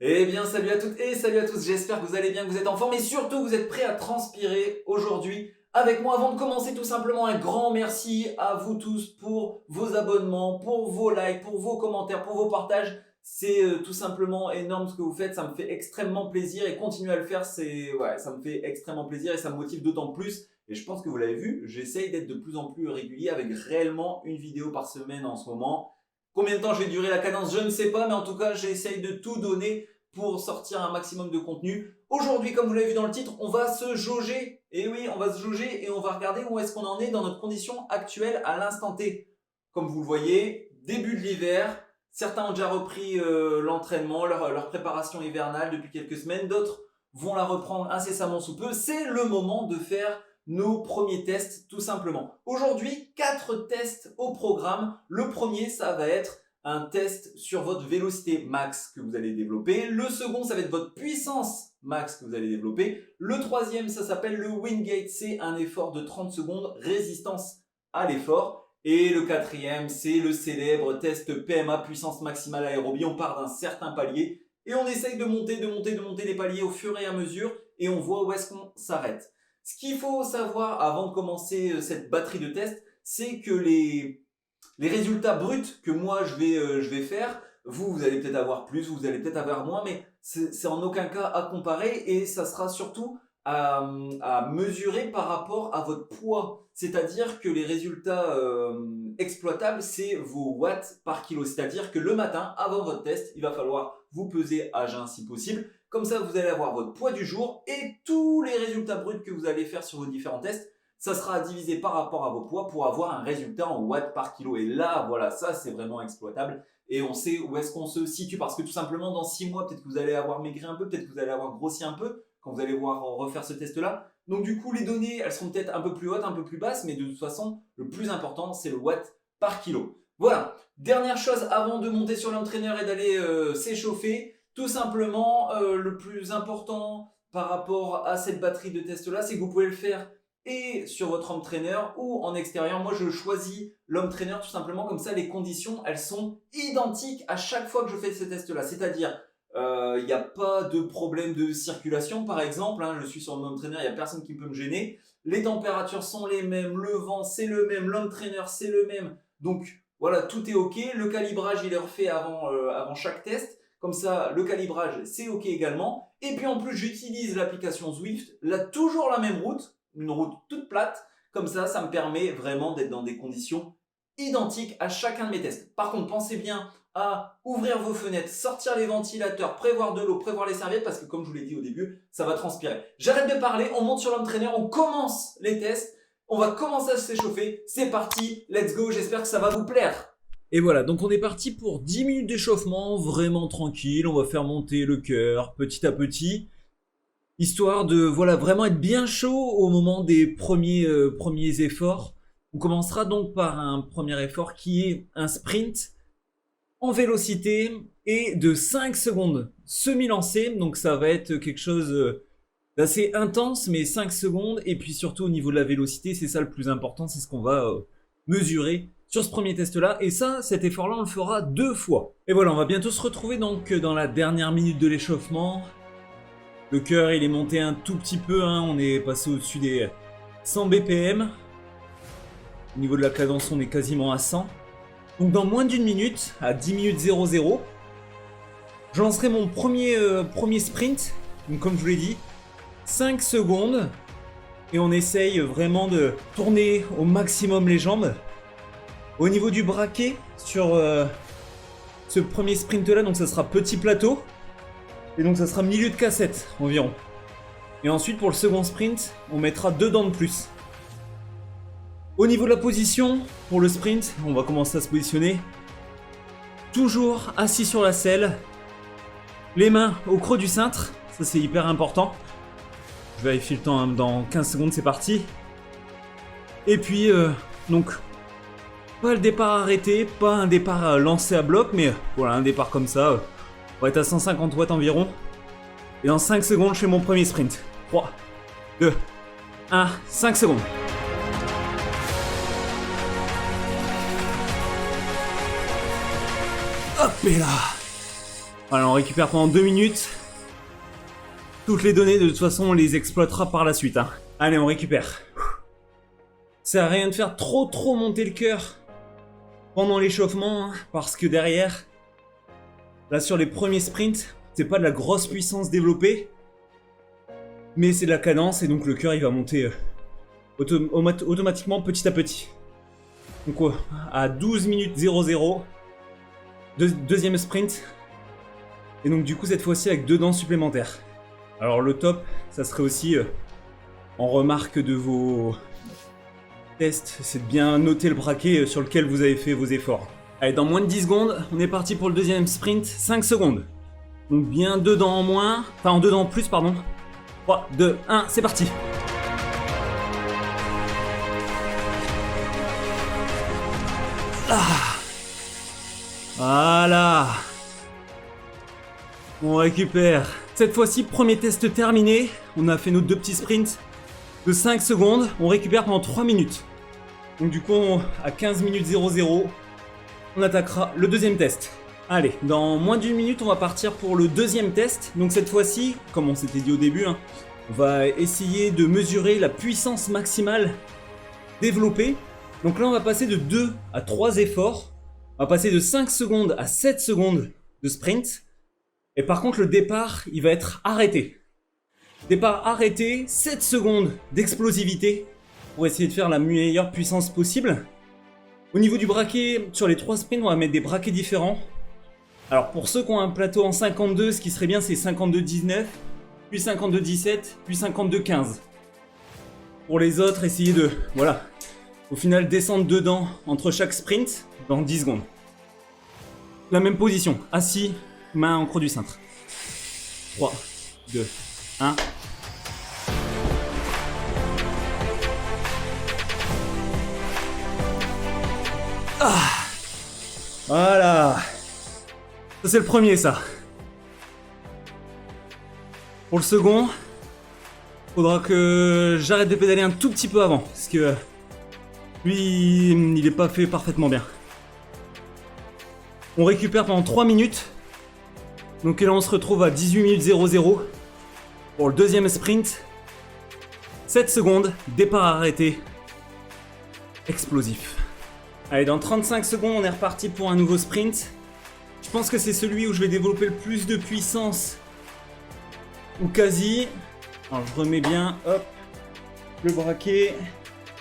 Eh bien, salut à toutes et salut à tous, j'espère que vous allez bien, que vous êtes en forme et surtout que vous êtes prêts à transpirer aujourd'hui avec moi. Avant de commencer, tout simplement un grand merci à vous tous pour vos abonnements, pour vos likes, pour vos commentaires, pour vos partages. C'est tout simplement énorme ce que vous faites, ça me fait extrêmement plaisir et continuez à le faire, ça me fait extrêmement plaisir et ça me motive d'autant plus. Et je pense que vous l'avez vu, j'essaye d'être de plus en plus régulier avec réellement une vidéo par semaine en ce moment. Combien de temps je vais durer la cadence, je ne sais pas, mais en tout cas, j'essaye de tout donner pour sortir un maximum de contenu. Aujourd'hui, comme vous l'avez vu dans le titre, on va se jauger. Et oui, on va se jauger et on va regarder où est-ce qu'on en est dans notre condition actuelle à l'instant T. Comme vous le voyez, début de l'hiver, certains ont déjà repris l'entraînement, leur préparation hivernale depuis quelques semaines, d'autres vont la reprendre incessamment sous peu. C'est le moment de faire nos premiers tests tout simplement. Aujourd'hui, 4 tests au programme. Le premier, ça va être un test sur votre vélocité max que vous allez développer. Le second, ça va être votre puissance max que vous allez développer. Le troisième, ça s'appelle le Wingate. C'est un effort de 30 secondes, résistance à l'effort. Et le quatrième, c'est le célèbre test PMA, puissance maximale aérobie. On part d'un certain palier et on essaye de monter les paliers au fur et à mesure et on voit où est-ce qu'on s'arrête. Ce qu'il faut savoir avant de commencer cette batterie de tests, c'est que les résultats bruts que moi je vais faire, vous allez peut-être avoir plus, vous allez peut-être avoir moins, mais c'est en aucun cas à comparer et ça sera surtout à mesurer par rapport à votre poids. C'est-à-dire que les résultats exploitables, c'est vos watts par kilo. C'est-à-dire que le matin, avant votre test, il va falloir vous peser à jeun si possible. Comme ça, vous allez avoir votre poids du jour et tous les résultats bruts que vous allez faire sur vos différents tests, ça sera à diviser par rapport à vos poids pour avoir un résultat en watts par kilo. Et là, voilà, ça c'est vraiment exploitable et on sait où est-ce qu'on se situe parce que tout simplement dans 6 mois, peut-être que vous allez avoir maigri un peu, peut-être que vous allez avoir grossi un peu quand vous allez voir refaire ce test-là. Donc du coup, les données, elles seront peut-être un peu plus hautes, un peu plus basses, mais de toute façon, le plus important, c'est le watt par kilo. Voilà, dernière chose avant de monter sur l'entraîneur et d'aller s'échauffer, tout simplement, le plus important par rapport à cette batterie de test-là, c'est que vous pouvez le faire et sur votre home trainer ou en extérieur. Moi, je choisis l'home trainer tout simplement comme ça, les conditions, elles sont identiques à chaque fois que je fais ce test-là. C'est-à-dire, il n'y a pas de problème de circulation, par exemple. Je suis sur le home trainer, il n'y a personne qui peut me gêner. Les températures sont les mêmes, le vent, c'est le même, l'home trainer, c'est le même. Donc, voilà, tout est OK. Le calibrage, il est refait avant chaque test. Comme ça, le calibrage, c'est OK également. Et puis en plus, j'utilise l'application Zwift. Là, toujours la même route, une route toute plate. Comme ça me permet vraiment d'être dans des conditions identiques à chacun de mes tests. Par contre, pensez bien à ouvrir vos fenêtres, sortir les ventilateurs, prévoir de l'eau, prévoir les serviettes parce que comme je vous l'ai dit au début, ça va transpirer. J'arrête de parler, on monte sur l'home trainer, on commence les tests. On va commencer à s'échauffer. C'est parti, let's go, j'espère que ça va vous plaire. Et voilà, donc on est parti pour 10 minutes d'échauffement, vraiment tranquille. On va faire monter le cœur petit à petit, histoire de vraiment être bien chaud au moment des premiers efforts. On commencera donc par un premier effort qui est un sprint en vélocité et de 5 secondes semi-lancé. Donc ça va être quelque chose d'assez intense, mais 5 secondes. Et puis surtout au niveau de la vélocité, c'est ça le plus important, c'est ce qu'on va mesurer sur ce premier test-là. Et ça, cet effort-là, on le fera 2 fois. Et voilà, on va bientôt se retrouver donc dans la dernière minute de l'échauffement. Le cœur, il est monté un tout petit peu, on est passé au-dessus des 100 BPM. Au niveau de la cadence, on est quasiment à 100. Donc dans moins d'une minute, à 10 minutes 00, je lancerai mon premier sprint. Donc comme je vous l'ai dit, 5 secondes. Et on essaye vraiment de tourner au maximum les jambes. Au niveau du braquet, sur ce premier sprint là, donc ça sera petit plateau. Et donc ça sera milieu de cassette environ. Et ensuite pour le second sprint, on mettra 2 dents de plus. Au niveau de la position, pour le sprint, on va commencer à se positionner. Toujours assis sur la selle. Les mains au creux du cintre, ça c'est hyper important. Je vérifie le temps, dans 15 secondes c'est parti. Et puis, donc, pas le départ arrêté, pas un départ lancé à bloc, mais voilà, un départ comme ça. On va être à 150 watts environ. Et dans 5 secondes, je fais mon premier sprint. 3, 2, 1, 5 secondes. Hop et là. Voilà, on récupère pendant 2 minutes. Toutes les données, de toute façon, on les exploitera par la suite. Hein. Allez, on récupère. Ça sert à rien de faire trop monter le cœur pendant l'échauffement, hein, parce que derrière, là sur les premiers sprints, c'est pas de la grosse puissance développée, mais c'est de la cadence, et donc le cœur il va monter automatiquement petit à petit. Donc à 12 minutes 00, deuxième sprint, et donc du coup cette fois-ci avec 2 dents supplémentaires. Alors le top, ça serait aussi en remarque de vos tests, c'est de bien noter le braquet sur lequel vous avez fait vos efforts. Allez, dans moins de 10 secondes, on est parti pour le deuxième sprint, 5 secondes. Donc bien 2 dents en moins, enfin en 2 dents en plus, pardon. 3, 2, 1, c'est parti. Ah. Voilà. On récupère. Cette fois-ci, premier test terminé. On a fait nos 2 petits sprints de 5 secondes. On récupère pendant 3 minutes. Donc du coup, à 15 minutes 00, on attaquera le deuxième test. Allez, dans moins d'une minute, on va partir pour le deuxième test. Donc cette fois-ci, comme on s'était dit au début, hein, on va essayer de mesurer la puissance maximale développée. Donc là, on va passer de 2 à 3 efforts. On va passer de 5 secondes à 7 secondes de sprint. Et par contre, le départ, il va être arrêté. Départ arrêté, 7 secondes d'explosivité pour essayer de faire la meilleure puissance possible. Au niveau du braquet, sur les 3 sprints, on va mettre des braquets différents. Alors pour ceux qui ont un plateau en 52, ce qui serait bien, c'est 52-19, puis 52-17, puis 52-15. Pour les autres, essayez de, voilà, au final descendre dedans entre chaque sprint dans 10 secondes. La même position, assis, main en creux du cintre. 3, 2, 1. Ah, voilà. Ça c'est le premier, ça. Pour le second, faudra que j'arrête de pédaler un tout petit peu avant, parce que lui, il est pas fait parfaitement bien. On récupère pendant 3 minutes. Donc là on se retrouve à 18 minutes 00 pour le deuxième sprint. 7 secondes, départ arrêté. Explosif. Allez, dans 35 secondes, on est reparti pour un nouveau sprint. Je pense que c'est celui où je vais développer le plus de puissance. Ou quasi. Alors je remets bien, hop, le braquet.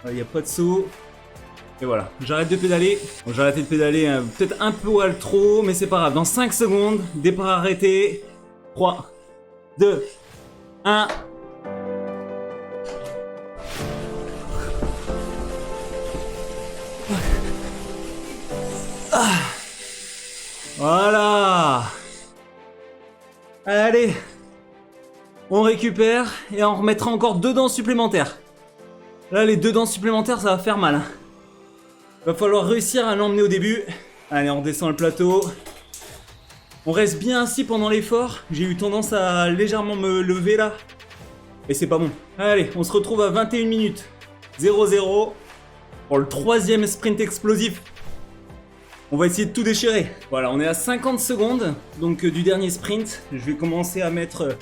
Il n'y a pas de saut. Et voilà, j'arrête de pédaler. Bon, j'ai arrêté de pédaler peut-être un peu trop, mais c'est pas grave. Dans 5 secondes, départ arrêté. 3, 2, 1. Ah. Voilà. Allez. On récupère et on remettra encore 2 dents supplémentaires. Là, les 2 dents supplémentaires, ça va faire mal. Va falloir réussir à l'emmener au début. Allez, on descend le plateau. On reste bien assis pendant l'effort. J'ai eu tendance à légèrement me lever là. Et c'est pas bon. Allez, on se retrouve à 21 minutes 00 pour le troisième sprint explosif. On va essayer de tout déchirer. Voilà, on est à 50 secondes donc du dernier sprint. Je vais commencer à mettre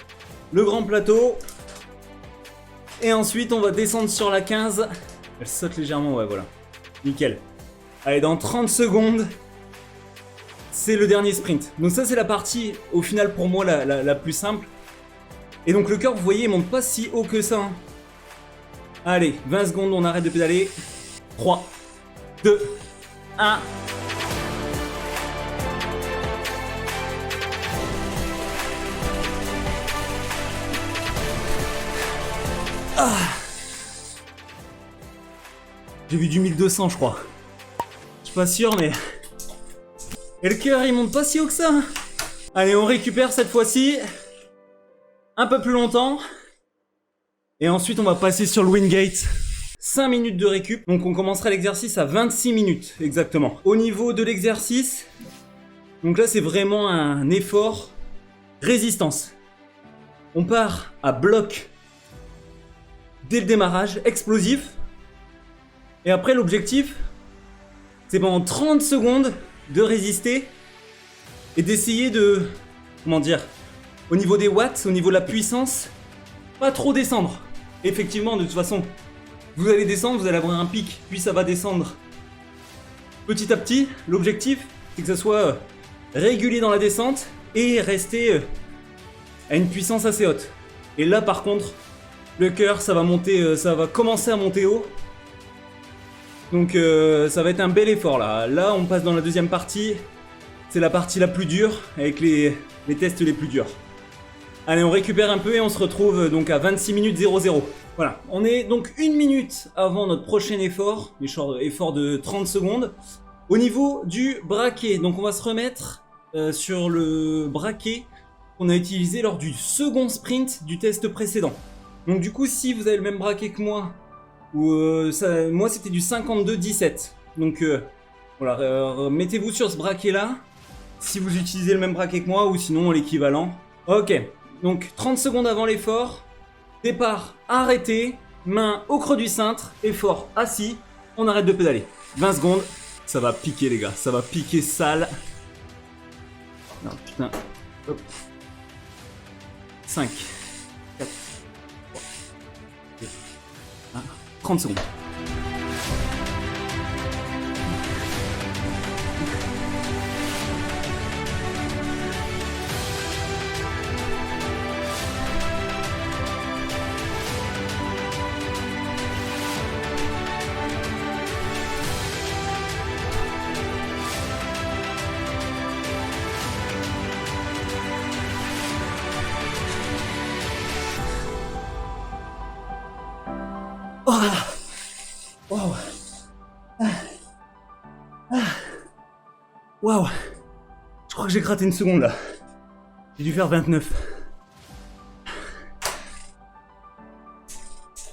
le grand plateau. Et ensuite, on va descendre sur la 15. Elle saute légèrement, ouais, voilà. Nickel. Allez, dans 30 secondes, c'est le dernier sprint. Donc ça, c'est la partie, au final, pour moi, la plus simple. Et donc le cœur, vous voyez, il monte pas si haut que ça. Hein. Allez, 20 secondes, on arrête de pédaler. 3, 2, 1. Ah. J'ai vu du 1200, je crois. Je suis pas sûr, mais... Et le cœur, il monte pas si haut que ça. Allez, on récupère cette fois-ci. Un peu plus longtemps. Et ensuite, on va passer sur le Wingate. 5 minutes de récup. Donc, on commencera l'exercice à 26 minutes, exactement. Au niveau de l'exercice, donc là, c'est vraiment un effort résistance. On part à bloc dès le démarrage, explosif. Et après, l'objectif, c'est pendant 30 secondes de résister et d'essayer de comment dire, au niveau des watts, au niveau de la puissance, pas trop descendre. Effectivement, de toute façon, vous allez descendre, vous allez avoir un pic, puis ça va descendre petit à petit. L'objectif, c'est que ça soit régulier dans la descente et rester à une puissance assez haute. Et là, par contre, le cœur, ça va monter, ça va commencer à monter haut. Donc, ça va être un bel effort là. Là, on passe dans la deuxième partie. C'est la partie la plus dure, avec les tests les plus durs. Allez, on récupère un peu et on se retrouve donc à 26 minutes 00. Voilà, on est donc 1 minute avant notre prochain effort, effort de 30 secondes. Au niveau du braquet, donc on va se remettre sur le braquet qu'on a utilisé lors du second sprint du test précédent. Donc du coup, si vous avez le même braquet que moi, moi c'était du 52-17. Donc voilà, mettez-vous sur ce braquet là, si vous utilisez le même braquet que moi ou sinon l'équivalent. Ok, donc 30 secondes avant l'effort, départ arrêté, main au creux du cintre, effort assis, on arrête de pédaler. 20 secondes, ça va piquer les gars, ça va piquer sale. Non putain, hop. 5, 4, 3, 2, 1, 30 secondes. Waouh! Waouh! Je crois que j'ai gratté une seconde là. J'ai dû faire 29.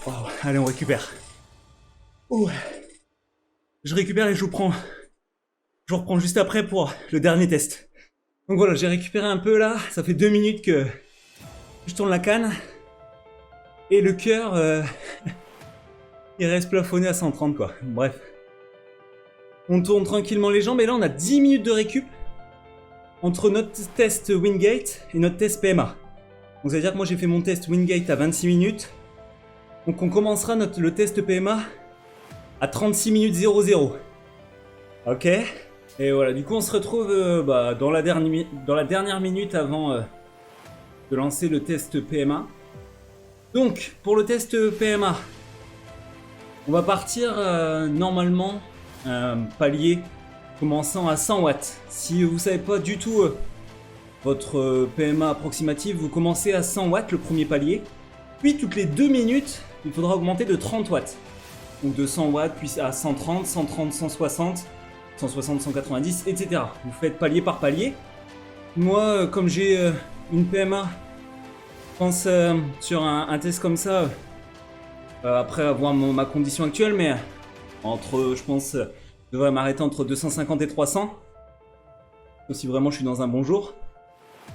Waouh! Allez, on récupère. Oh. Je récupère et je vous reprends juste après pour le dernier test. Donc voilà, j'ai récupéré un peu là. Ça fait 2 minutes que je tourne la canne. Et le cœur... il reste plafonné à 130 quoi. Bref. On tourne tranquillement les jambes et là on a 10 minutes de récup entre notre test Wingate et notre test PMA. Donc ça veut dire que moi j'ai fait mon test Wingate à 26 minutes. Donc on commencera le test PMA à 36 minutes 00. Ok. Et voilà, du coup on se retrouve dans la dernière minute avant de lancer le test PMA. Donc pour le test PMA, on va partir normalement palier commençant à 100 watts. Si vous ne savez pas du tout votre PMA approximative, vous commencez à 100 watts le premier palier. Puis toutes les 2 minutes, il faudra augmenter de 30 watts. Donc de 100 watts, puis à 130, 130, 160, 160, 190, etc. Vous faites palier par palier. Moi, comme j'ai une PMA, je pense sur un test comme ça, après avoir ma condition actuelle, mais je pense, je devrais m'arrêter entre 250 et 300. Sauf si vraiment je suis dans un bon jour.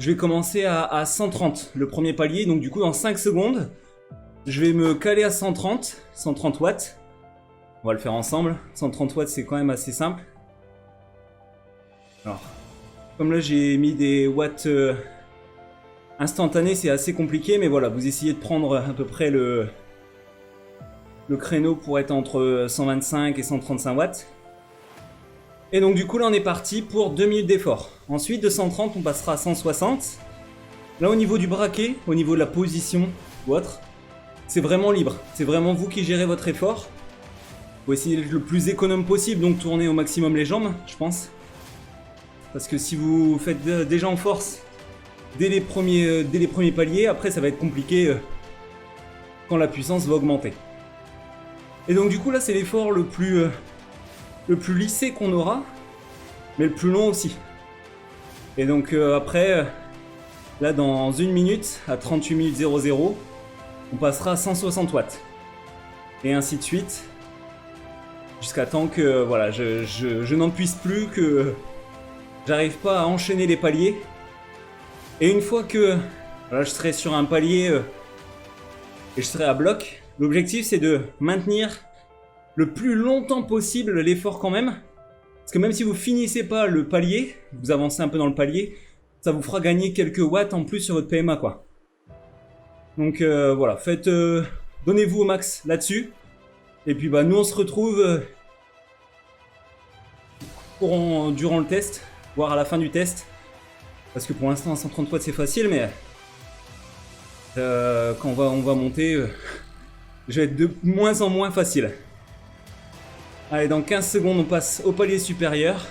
Je vais commencer à 130, le premier palier. Donc du coup, dans 5 secondes, je vais me caler à 130 watts. On va le faire ensemble. 130 watts, c'est quand même assez simple. Alors, comme là, j'ai mis des watts instantanés, c'est assez compliqué. Mais voilà, vous essayez de prendre à peu près le créneau pour être entre 125 et 135 watts. Et donc du coup là on est parti pour 2 minutes d'effort. Ensuite de 130 on passera à 160. Là au niveau du braquet, au niveau de la position ou autre, c'est vraiment libre. C'est vraiment vous qui gérez votre effort. Faut essayer d'être le plus économe possible, donc tourner au maximum les jambes, je pense. Parce que si vous faites déjà en force dès les premiers paliers, après ça va être compliqué quand la puissance va augmenter. Et donc du coup là c'est l'effort le plus lissé qu'on aura, mais le plus long aussi. Et donc après, là dans 1 minute, à 38 minutes 00, on passera à 160 watts. Et ainsi de suite, jusqu'à temps que voilà, je n'en puisse plus, que j'arrive pas à enchaîner les paliers. Et une fois que voilà, je serai sur un palier et je serai à bloc, l'objectif c'est de maintenir le plus longtemps possible l'effort quand même. Parce que même si vous finissez pas le palier, vous avancez un peu dans le palier, ça vous fera gagner quelques watts en plus sur votre PMA, quoi. Donc voilà, faites, donnez-vous au max là-dessus. Et puis bah nous on se retrouve durant le test, voire à la fin du test. Parce que pour l'instant à 130 watts c'est facile, mais quand on va monter, je vais être de moins en moins facile. Allez, dans 15 secondes on passe au palier supérieur.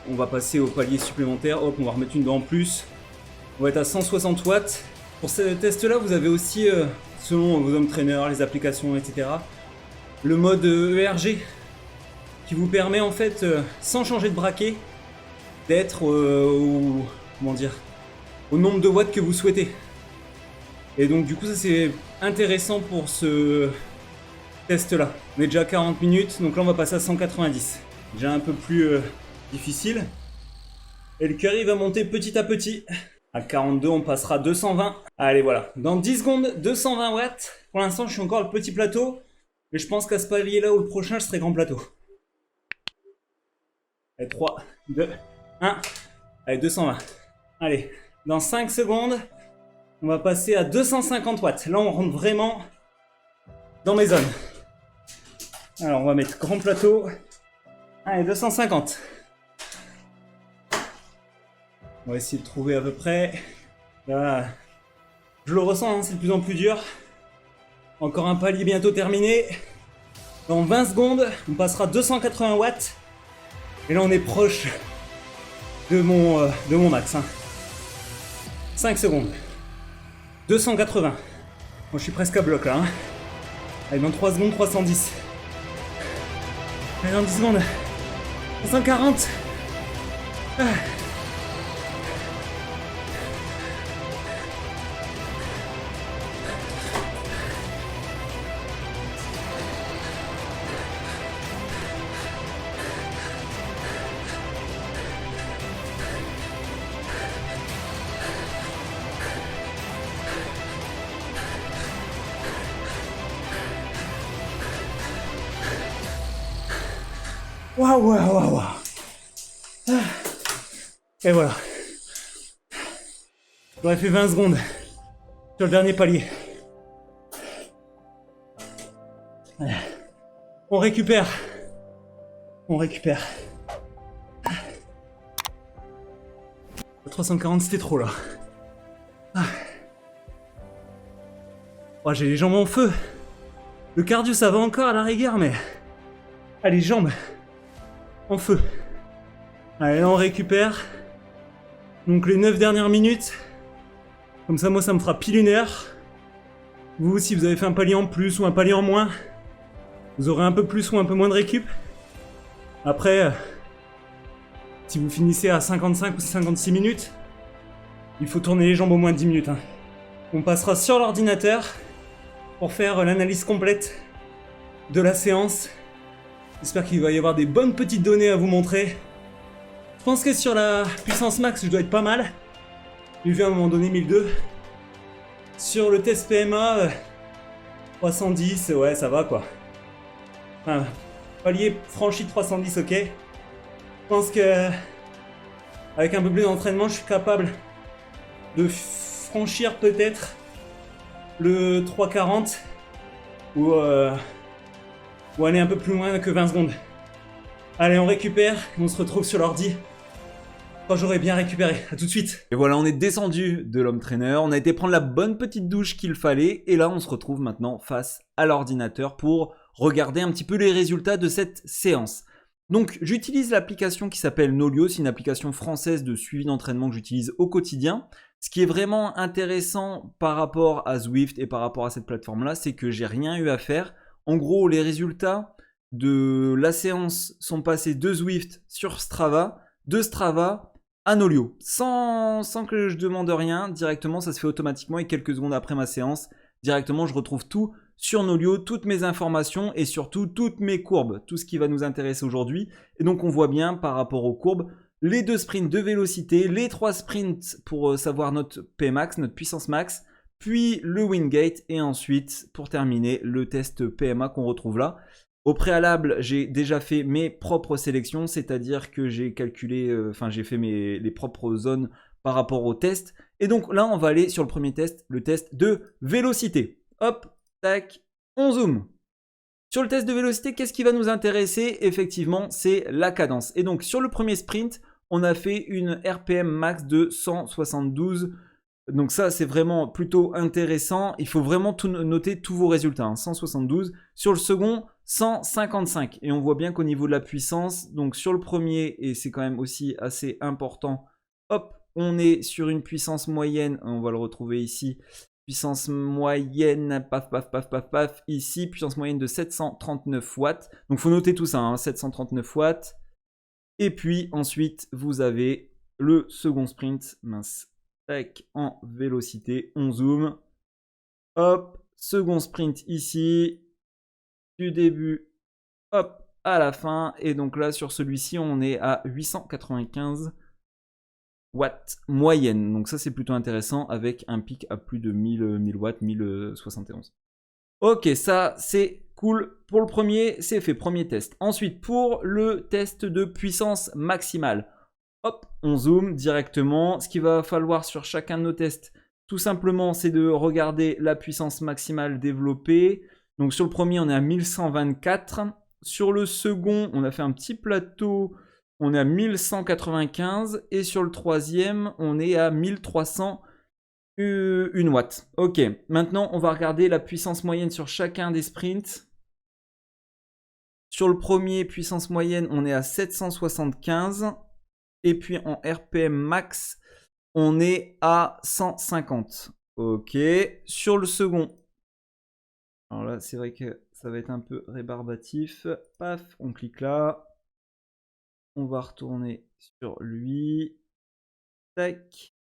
On va passer au palier supplémentaire. Hop, on va remettre une dent en plus. On va être à 160 watts. Pour ce test-là, vous avez aussi, selon vos home trainers, les applications, etc., le mode ERG qui vous permet en fait, sans changer de braquet, d'être au nombre de watts que vous souhaitez. Et donc du coup, ça c'est intéressant pour ce test-là. On est déjà à 40 minutes, donc là on va passer à 190. Déjà un peu plus difficile. Et le carry va monter petit à petit. À 42, on passera 220. Allez, voilà. Dans 10 secondes, 220 watts. Pour l'instant, je suis encore le petit plateau. Mais je pense qu'à ce palier-là ou le prochain, je serai grand plateau. Allez, 3, 2, 1. Allez, 220. Allez, dans 5 secondes, on va passer à 250 watts. Là, on rentre vraiment dans mes zones. Alors, on va mettre grand plateau. Allez, 250. On va essayer de trouver à peu près. Là, je le ressens, hein, c'est de plus en plus dur. Encore un palier bientôt terminé. Dans 20 secondes, on passera 280 watts. Et là, on est proche de mon max. Hein. 5 secondes. 280. Bon, je suis presque à bloc là. Hein. Allez, dans 3 secondes, 310. Allez, dans 10 secondes. 140. Ah. Waouh. Et voilà. J'aurais fait 20 secondes sur le dernier palier. On récupère. 340, c'était trop là. Oh, j'ai les jambes en feu. Le cardio, ça va encore à la rigueur, mais... Ah, les jambes en feu. Allez, là, on récupère. Donc, les 9 dernières minutes. Comme ça, moi, ça me fera pile 1 heure. Vous, si vous avez fait un palier en plus ou un palier en moins, vous aurez un peu plus ou un peu moins de récup. Après, si vous finissez à 55 ou 56 minutes, il faut tourner les jambes au moins 10 minutes. Hein. On passera sur l'ordinateur pour faire l'analyse complète de la séance. J'espère qu'il va y avoir des bonnes petites données à vous montrer. Je pense que sur la puissance max, je dois être pas mal. J'ai vu à un moment donné 1002. Sur le test PMA, 310, ouais, ça va quoi. Enfin, palier franchi 310, ok. Je pense que avec un peu plus d'entraînement, je suis capable de franchir peut-être le 340 ou aller un peu plus loin que 20 secondes. Allez, on récupère, on se retrouve sur l'ordi quand j'aurai bien récupéré. À tout de suite. Et voilà, on est descendu de l'home trainer, on a été prendre la bonne petite douche qu'il fallait, et là on se retrouve maintenant face à l'ordinateur pour regarder un petit peu les résultats de cette séance. Donc j'utilise l'application qui s'appelle Nolio, c'est une application française de suivi d'entraînement que j'utilise au quotidien. Ce qui est vraiment intéressant par rapport à Zwift et par rapport à cette plateforme-là, c'est que j'ai rien eu à faire. En gros, les résultats de la séance sont passés de Zwift sur Strava, de Strava à Nolio. Sans que je demande rien, directement ça se fait automatiquement et quelques secondes après ma séance, directement je retrouve tout sur Nolio, toutes mes informations et surtout toutes mes courbes, tout ce qui va nous intéresser aujourd'hui. Et donc on voit bien par rapport aux courbes, les 2 sprints de vélocité, les 3 sprints pour savoir notre Pmax, notre puissance max, puis le Wingate et ensuite pour terminer le test PMA qu'on retrouve là. Au préalable, j'ai déjà fait mes propres sélections, c'est-à-dire que j'ai calculé, j'ai fait les propres zones par rapport au test. Et donc là, on va aller sur le premier test, le test de vélocité. Hop, tac, on zoome. Sur le test de vélocité, qu'est-ce qui va nous intéresser? Effectivement, c'est la cadence. Et donc, sur le premier sprint, on a fait une RPM max de 172. Donc ça, c'est vraiment plutôt intéressant. Il faut vraiment noter tous vos résultats. Hein. 172. Sur le second, 155. Et on voit bien qu'au niveau de la puissance, donc sur le premier, et c'est quand même aussi assez important, hop, on est sur une puissance moyenne. On va le retrouver ici. Puissance moyenne, paf, paf, paf, paf, paf. Ici, puissance moyenne de 739 watts. Donc, il faut noter tout ça, hein, 739 watts. Et puis, ensuite, vous avez le second sprint. Mince. Tac, en vélocité. On zoome. Hop. Second sprint ici. Du début. Hop. À la fin. Et donc là, sur celui-ci, on est à 895 watts moyenne. Donc ça, c'est plutôt intéressant avec un pic à plus de 1000 watts, 1071. Ok, ça, c'est cool. Pour le premier, c'est fait. Premier test. Ensuite, pour le test de puissance maximale. Hop, on zoome directement. Ce qu'il va falloir sur chacun de nos tests, tout simplement, c'est de regarder la puissance maximale développée. Donc sur le premier, on est à 1124. Sur le second, on a fait un petit plateau. On est à 1195. Et sur le troisième, on est à 1301 watts. Ok, maintenant, on va regarder la puissance moyenne sur chacun des sprints. Sur le premier, puissance moyenne, on est à 775. Et puis en RPM max, on est à 150. Ok. Sur le second. Alors là, c'est vrai que ça va être un peu rébarbatif. Paf, on clique là. On va retourner sur lui. Tac.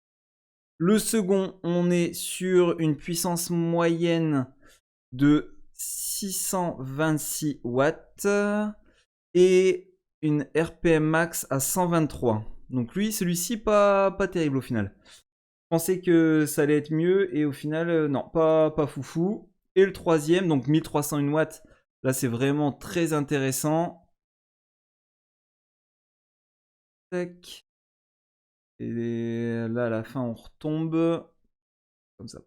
Le second, on est sur une puissance moyenne de 626 watts. Et une RPM max à 123. Donc lui, celui-ci, pas terrible au final. Je pensais que ça allait être mieux et au final, non, pas foufou. Et le troisième, donc 1301 watts, là c'est vraiment très intéressant. Tac. Et là à la fin on retombe. Comme ça.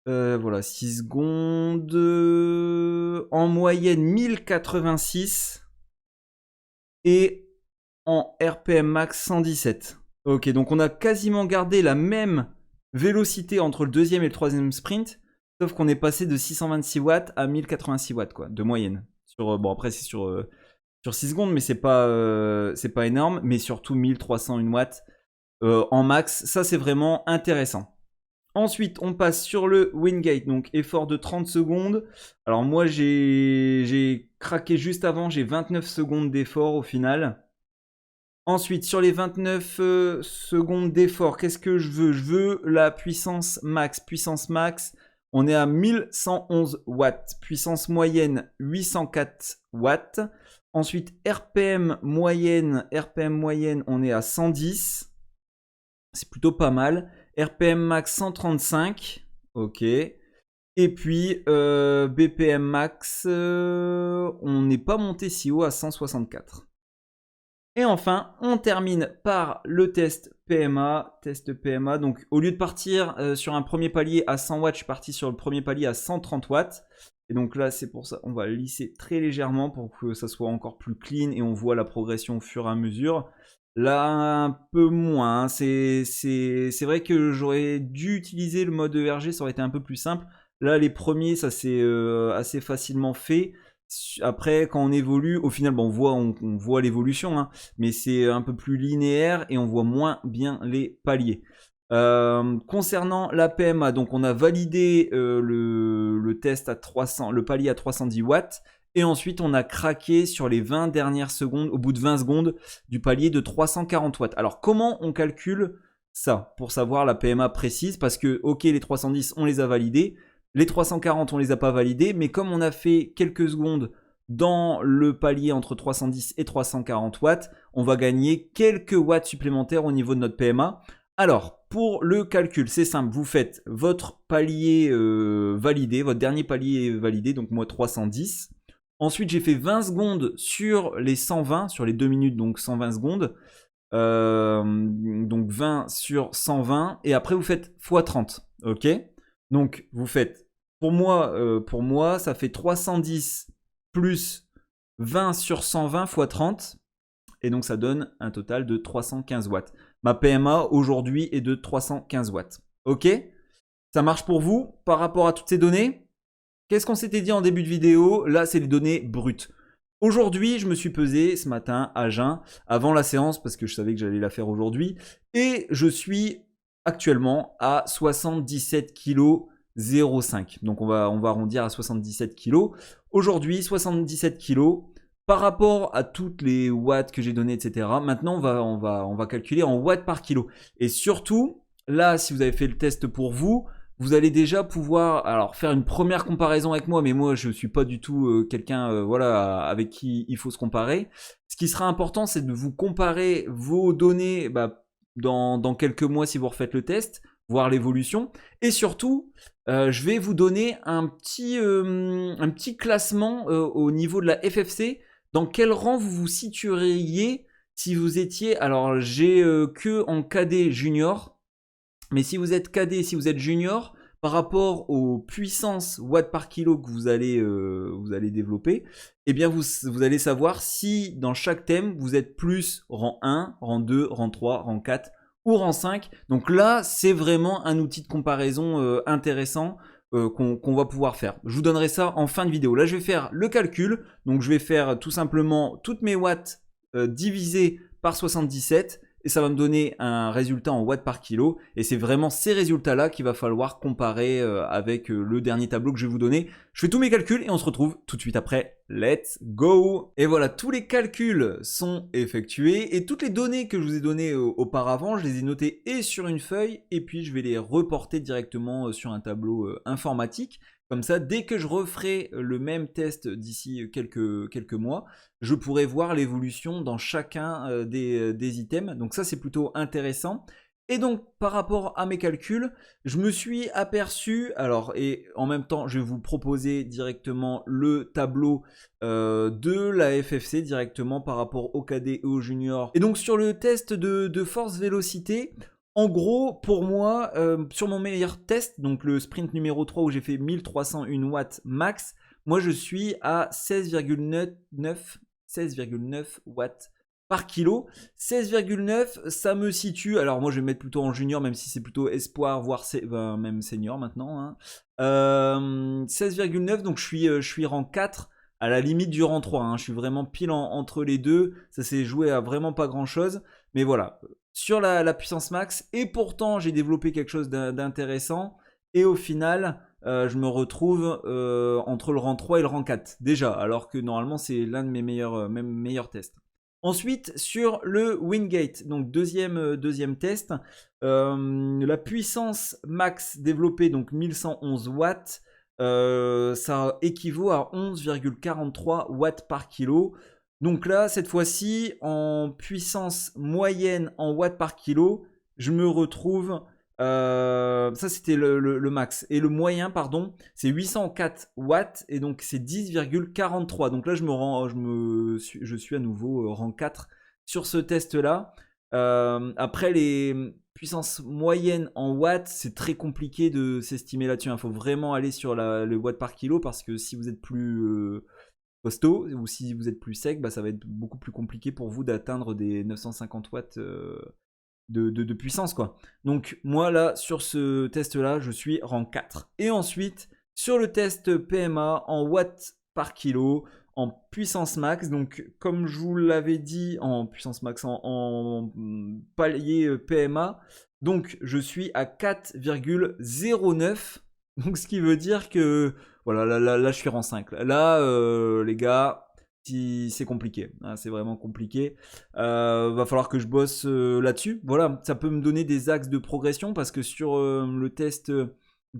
Voilà, 6 secondes. En moyenne 1086. Et en RPM max 117. Ok, donc on a quasiment gardé la même vélocité entre le deuxième et le troisième sprint, sauf qu'on est passé de 626 watts à 1086 watts, quoi, de moyenne. Bon, après, c'est sur 6 secondes, mais c'est pas énorme, mais surtout 1301 watts en max. Ça, c'est vraiment intéressant. Ensuite, on passe sur le Wingate, donc effort de 30 secondes. Alors moi, j'ai craqué juste avant, j'ai 29 secondes d'effort au final. Ensuite, sur les 29 secondes d'effort, qu'est-ce que je veux? Je veux la puissance max. Puissance max, on est à 1111 watts. Puissance moyenne, 804 watts. Ensuite, RPM moyenne, on est à 110. C'est plutôt pas mal. RPM max 135, ok. Et puis BPM max, on n'est pas monté si haut à 164. Et enfin, on termine par le test PMA. Test PMA, donc au lieu de partir sur un premier palier à 100 watts, je suis parti sur le premier palier à 130 watts. Et donc là, c'est pour ça, on va lisser très légèrement pour que ça soit encore plus clean et on voit la progression au fur et à mesure. Là, un peu moins. Hein. C'est vrai que j'aurais dû utiliser le mode ERG, ça aurait été un peu plus simple. Là, les premiers, ça s'est assez facilement fait. Après, quand on évolue, au final, bon, on voit l'évolution, hein, mais c'est un peu plus linéaire et on voit moins bien les paliers. Concernant la PMA, donc on a validé le test à 300, le palier à 310 watts. Et ensuite, on a craqué sur les 20 dernières secondes, au bout de 20 secondes, du palier de 340 watts. Alors, comment on calcule ça pour savoir la PMA précise? Parce que, ok, les 310, on les a validés. Les 340, on les a pas validés. Mais comme on a fait quelques secondes dans le palier entre 310 et 340 watts, on va gagner quelques watts supplémentaires au niveau de notre PMA. Alors, pour le calcul, c'est simple. Vous faites votre palier validé, votre dernier palier validé, donc moi 310. Ensuite, j'ai fait 20 secondes sur les 120, sur les 2 minutes, donc 120 secondes. Donc 20 sur 120. Et après, vous faites x30. Ok. Donc, vous faites, pour moi, ça fait 310 plus 20 sur 120 x 30. Et donc, ça donne un total de 315 watts. Ma PMA, aujourd'hui, est de 315 watts. Ok. Ça marche pour vous par rapport à toutes ces données? Qu'est-ce qu'on s'était dit en début de vidéo? Là, c'est les données brutes. Aujourd'hui, je me suis pesé ce matin à jeun avant la séance parce que je savais que j'allais la faire aujourd'hui. Et je suis actuellement à 77 kg 0,5. Donc on va arrondir à 77 kg. Aujourd'hui, 77 kg. Par rapport à toutes les watts que j'ai données, etc. Maintenant, on va calculer en watts par kilo. Et surtout, là, si vous avez fait le test pour vous, vous allez déjà pouvoir alors faire une première comparaison avec moi, mais moi je suis pas du tout quelqu'un voilà avec qui il faut se comparer. Ce qui sera important, c'est de vous comparer vos données dans quelques mois si vous refaites le test, voir l'évolution, et surtout je vais vous donner un petit classement au niveau de la FFC. Dans quel rang vous vous situeriez si vous étiez, alors j'ai que en KD junior. Mais si vous êtes cadet, si vous êtes junior, par rapport aux puissances watts par kilo que vous allez développer, eh bien vous allez savoir si dans chaque thème, vous êtes plus rang 1, rang 2, rang 3, rang 4 ou rang 5. Donc là, c'est vraiment un outil de comparaison intéressant qu'on va pouvoir faire. Je vous donnerai ça en fin de vidéo. Là, je vais faire le calcul. Donc je vais faire tout simplement toutes mes watts divisées par 77. Et ça va me donner un résultat en watts par kilo. Et c'est vraiment ces résultats-là qu'il va falloir comparer avec le dernier tableau que je vais vous donner. Je fais tous mes calculs et on se retrouve tout de suite après. Let's go! Et voilà, tous les calculs sont effectués. Et toutes les données que je vous ai données auparavant, je les ai notées et sur une feuille. Et puis je vais les reporter directement sur un tableau informatique. Comme ça, dès que je referai le même test d'ici quelques mois, je pourrai voir l'évolution dans chacun des items. Donc ça, c'est plutôt intéressant. Et donc, par rapport à mes calculs, je me suis aperçu, alors, et en même temps, je vais vous proposer directement le tableau de la FFC directement par rapport au cadet et au junior. Et donc, sur le test de force vélocité, en gros, pour moi, sur mon meilleur test, donc le sprint numéro 3 où j'ai fait 1301 watts max, moi je suis à 16,9 watts par kilo. 16,9, ça me situe, alors moi je vais mettre plutôt en junior, même si c'est plutôt espoir, voire même senior maintenant. Hein. 16,9, donc je suis rang 4, à la limite du rang 3. Hein. Je suis vraiment pile entre les deux, ça s'est joué à vraiment pas grand chose, mais voilà. Sur la puissance max, et pourtant j'ai développé quelque chose d'intéressant, et au final je me retrouve entre le rang 3 et le rang 4 déjà, alors que normalement c'est l'un de mes meilleurs tests. Ensuite sur le Wingate, donc deuxième test, la puissance max développée, donc 1111 watts, ça équivaut à 11,43 watts par kilo. Donc là, cette fois-ci, en puissance moyenne en watts par kilo, je me retrouve... ça, c'était le max. Et le moyen, pardon, c'est 804 watts. Et donc, c'est 10,43. Donc là, je suis à nouveau rang 4 sur ce test-là. Après, les puissances moyennes en watts, c'est très compliqué de s'estimer là-dessus. Il faut vraiment aller sur le watts par kilo parce que si vous êtes plus... costaud, ou si vous êtes plus sec, ça va être beaucoup plus compliqué pour vous d'atteindre des 950 watts de puissance quoi. Donc moi là sur ce test là je suis rang 4. Et ensuite sur le test PMA en watts par kilo, en puissance max, donc comme je vous l'avais dit en puissance max, en palier PMA, donc je suis à 4,09, donc ce qui veut dire que voilà, là, je suis rang 5. Là, les gars, c'est compliqué. Hein, c'est vraiment compliqué. Va falloir que je bosse là-dessus. Voilà, ça peut me donner des axes de progression parce que sur le test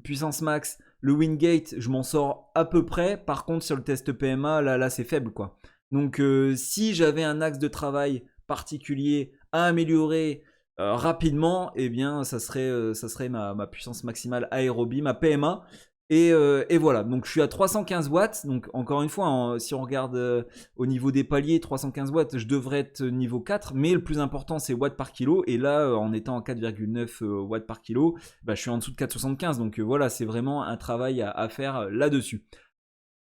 puissance max, le Wingate, je m'en sors à peu près. Par contre, sur le test PMA, là c'est faible, quoi. Donc, si j'avais un axe de travail particulier à améliorer rapidement, eh bien, ça serait ma puissance maximale aérobie, ma PMA. Et voilà, donc je suis à 315 watts. Donc encore une fois, si on regarde au niveau des paliers, 315 watts, je devrais être niveau 4. Mais le plus important, c'est watts par kilo. Et là, en étant à 4,9 watts par kilo, bah, je suis en dessous de 4,75. Donc voilà, c'est vraiment un travail à faire là-dessus.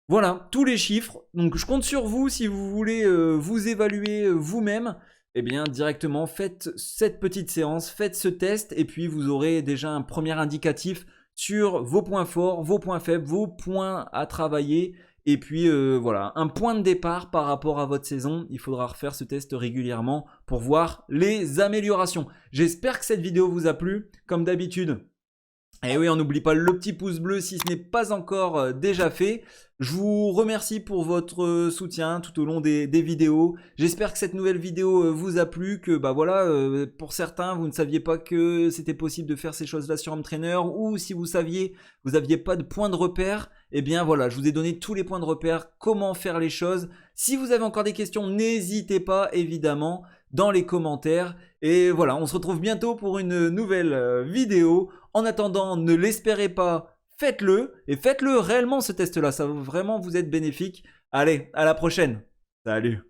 Voilà, tous les chiffres. Donc je compte sur vous si vous voulez vous évaluer vous-même. Eh bien, directement, faites cette petite séance, faites ce test, et puis vous aurez déjà un premier indicatif sur vos points forts, vos points faibles, vos points à travailler. Et puis voilà, un point de départ par rapport à votre saison. Il faudra refaire ce test régulièrement pour voir les améliorations. J'espère que cette vidéo vous a plu. Comme d'habitude, et oui, on n'oublie pas le petit pouce bleu si ce n'est pas encore déjà fait. Je vous remercie pour votre soutien tout au long des vidéos. J'espère que cette nouvelle vidéo vous a plu, que bah voilà, pour certains, vous ne saviez pas que c'était possible de faire ces choses-là sur Home Trainer, ou si vous saviez, vous n'aviez pas de point de repère. Eh bien voilà, je vous ai donné tous les points de repère, comment faire les choses. Si vous avez encore des questions, n'hésitez pas évidemment dans les commentaires. Et voilà, on se retrouve bientôt pour une nouvelle vidéo. En attendant, ne l'espérez pas, faites-le, et faites-le réellement ce test-là, ça va vraiment vous être bénéfique. Allez, à la prochaine. Salut.